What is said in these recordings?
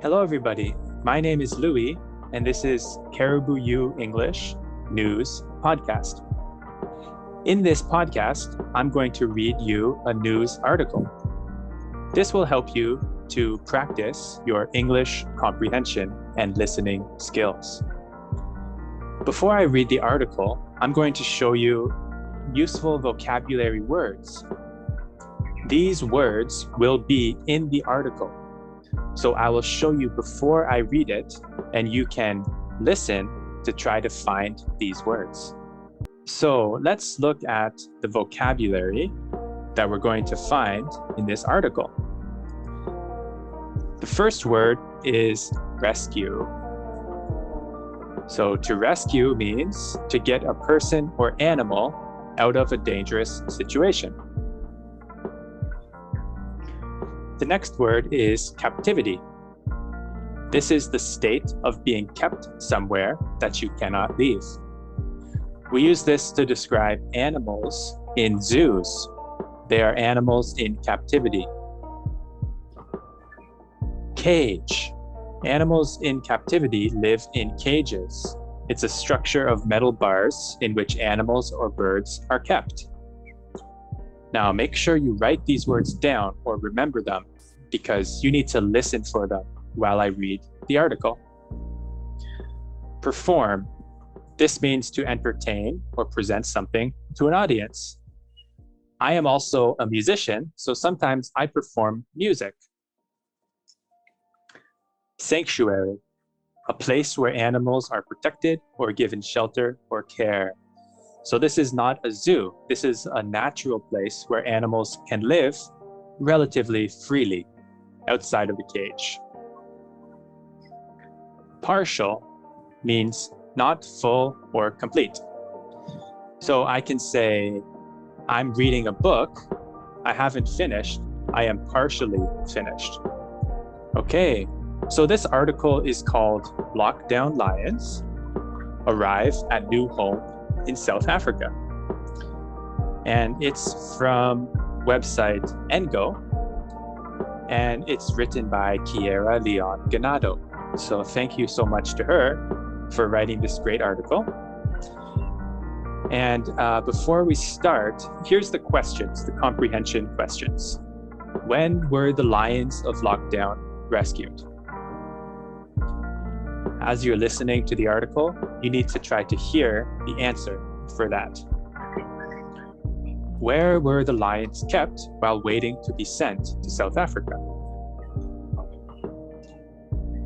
Hello, everybody. My name is Louis, and this is Caribou.U English News Podcast. In this podcast, I'm going to read you a news article. This will help you to practice your English comprehension and listening skills. Before I read the article, I'm going to show you useful vocabulary words. These words will be in the article. So I will show you before I read it, and you can listen to try to find these words. So let's look at the vocabulary that we're going to find in this article. The first word is rescue. So to rescue means to get a person or animal out of a dangerous situation. The next word is captivity. This is the state of being kept somewhere that you cannot leave. We use this to describe animals in zoos. They are animals in captivity. Cage. Animals in captivity live in cages. It's a structure of metal bars in which animals or birds are kept. Now, make sure you write these words down or remember them because you need to listen for them while I read the article. Perform. This means to entertain or present something to an audience. I am also a musician, so sometimes I perform music. Sanctuary. A place where animals are protected or given shelter or care. So this is not a zoo. This is a natural place where animals can live relatively freely outside of the cage. Partial means not full or complete. So I can say, I'm reading a book. I haven't finished. I am partially finished. Okay, so this article is called Lockdown Lions Arrive at New Home in South Africa. And it's from website Ngo, and it's written by Chiara Leone-Ganado. So thank you so much to her for writing this great article. And before we start, here's the questions, the comprehension questions. When were the lions of lockdown rescued? As you're listening to the article, you need to try to hear the answer for that. Where were the lions kept while waiting to be sent to South Africa?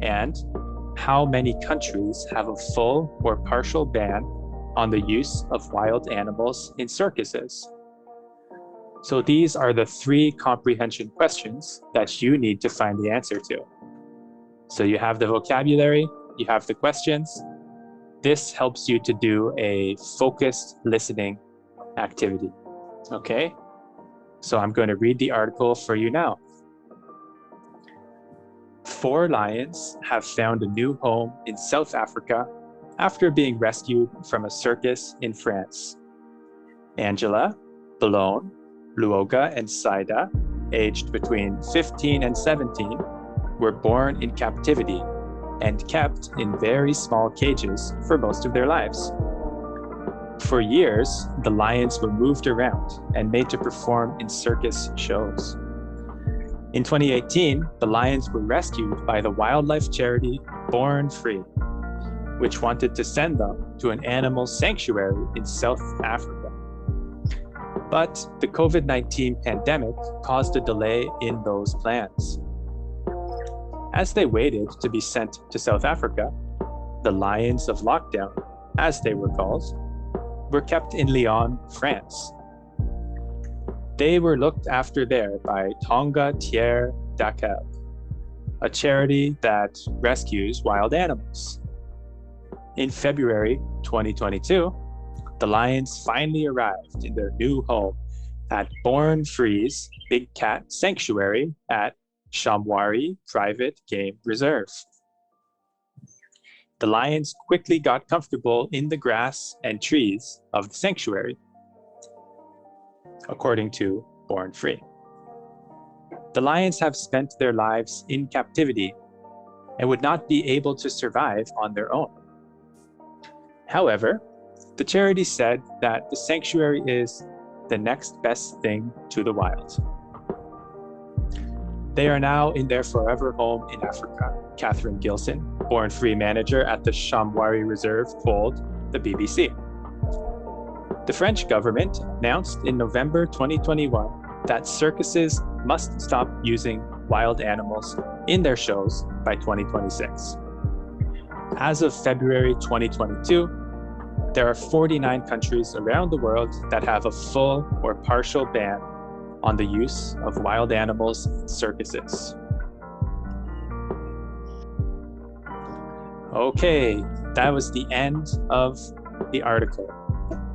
And how many countries have a full or partial ban on the use of wild animals in circuses? So these are the 3 comprehension questions that you need to find the answer to. So you have the vocabulary, you have the questions. This helps you to do a focused listening activity. Okay? So I'm going to read the article for you now. 4 lions have found a new home in South Africa after being rescued from a circus in France. Angela, Balone, Luoga, and Saida, aged between 15 and 17, were born in captivity and kept in very small cages for most of their lives. For years, the lions were moved around and made to perform in circus shows. In 2018, the lions were rescued by the wildlife charity Born Free, which wanted to send them to an animal sanctuary in South Africa. But the COVID-19 pandemic caused a delay in those plans. As they waited to be sent to South Africa, the lions of lockdown, as they were called, were kept in Lyon, France. They were looked after there by Tonga Tiers d'Accueil, a charity that rescues wild animals. In February 2022, the lions finally arrived in their new home at Born Free's Big Cat Sanctuary at Shamwari Private Game Reserve. The lions quickly got comfortable in the grass and trees of the sanctuary, according to Born Free. The lions have spent their lives in captivity and would not be able to survive on their own. However, the charity said that the sanctuary is the next best thing to the wild. They are now in their forever home in Africa. Catherine Gilson, born free manager at the Shamwari Reserve, told the BBC. The French government announced in November 2021 that circuses must stop using wild animals in their shows by 2026. As of February 2022, there are 49 countries around the world that have a full or partial ban on the use of wild animals in circuses. Okay, that was the end of the article.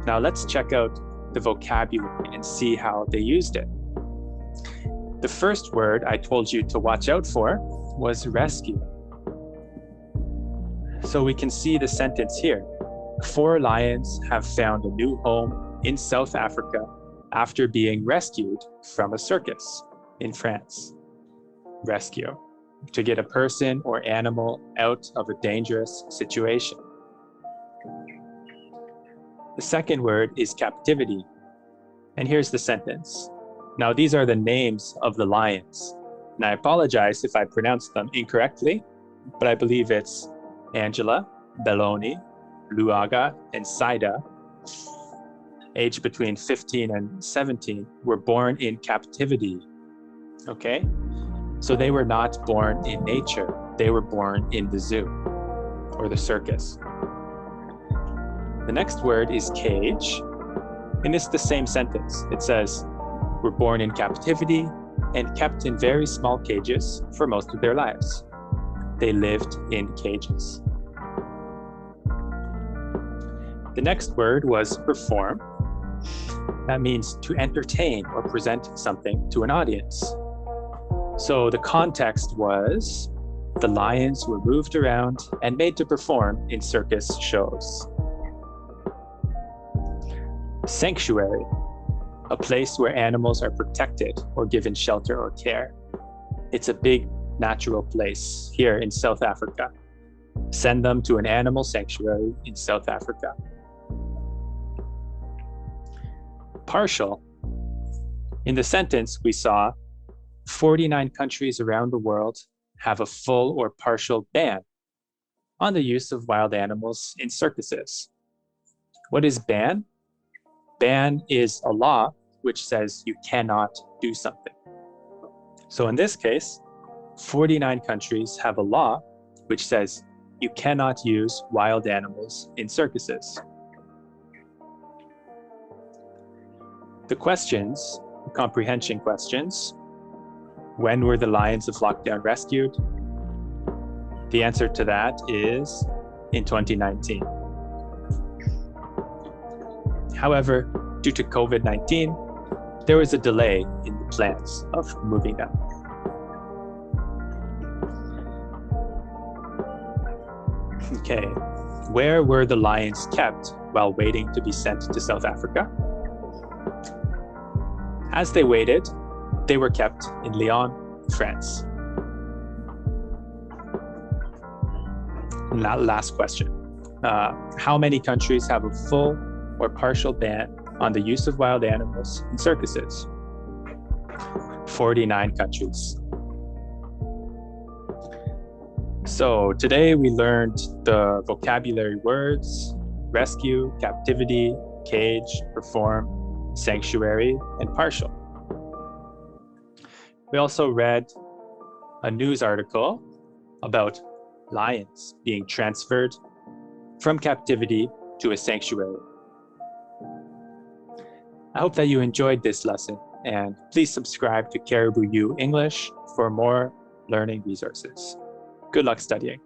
Now let's check out the vocabulary and see how they used it. The first word I told you to watch out for was rescue. So we can see the sentence here. 4 lions have found a new home in South Africa after being rescued from a circus in France. Rescue, to get a person or animal out of a dangerous situation. The second word is captivity. And here's the sentence. Now, these are the names of the lions. And I apologize if I pronounced them incorrectly, but I believe it's Angela, Belloni, Luaga, and Saida, aged between 15 and 17, were born in captivity. Okay? So they were not born in nature. They were born in the zoo or the circus. The next word is cage, and it's the same sentence. It says, were born in captivity and kept in very small cages for most of their lives. They lived in cages. The next word was perform. That means to entertain or present something to an audience. So the context was the lions were moved around and made to perform in circus shows. Sanctuary, a place where animals are protected or given shelter or care. It's a big natural place here in South Africa. Send them to an animal sanctuary in South Africa. Partial. In the sentence, we saw 49 countries around the world have a full or partial ban on the use of wild animals in circuses. What is ban? Ban is a law which says you cannot do something. So in this case, 49 countries have a law which says you cannot use wild animals in circuses. The questions, the comprehension questions. When were the lions of lockdown rescued? The answer to that is in 2019. However, due to COVID-19, there was a delay in the plans of moving them. Okay, where were the lions kept while waiting to be sent to South Africa? As they waited, they were kept in Lyon, France. Last question. How many countries have a full or partial ban on the use of wild animals in circuses? 49 countries. So today we learned the vocabulary words: rescue, captivity, cage, perform, sanctuary, and partial. We also read a news article about lions being transferred from captivity to a sanctuary. I hope that you enjoyed this lesson, and please subscribe to Caribou.U English for more learning resources. Good luck studying.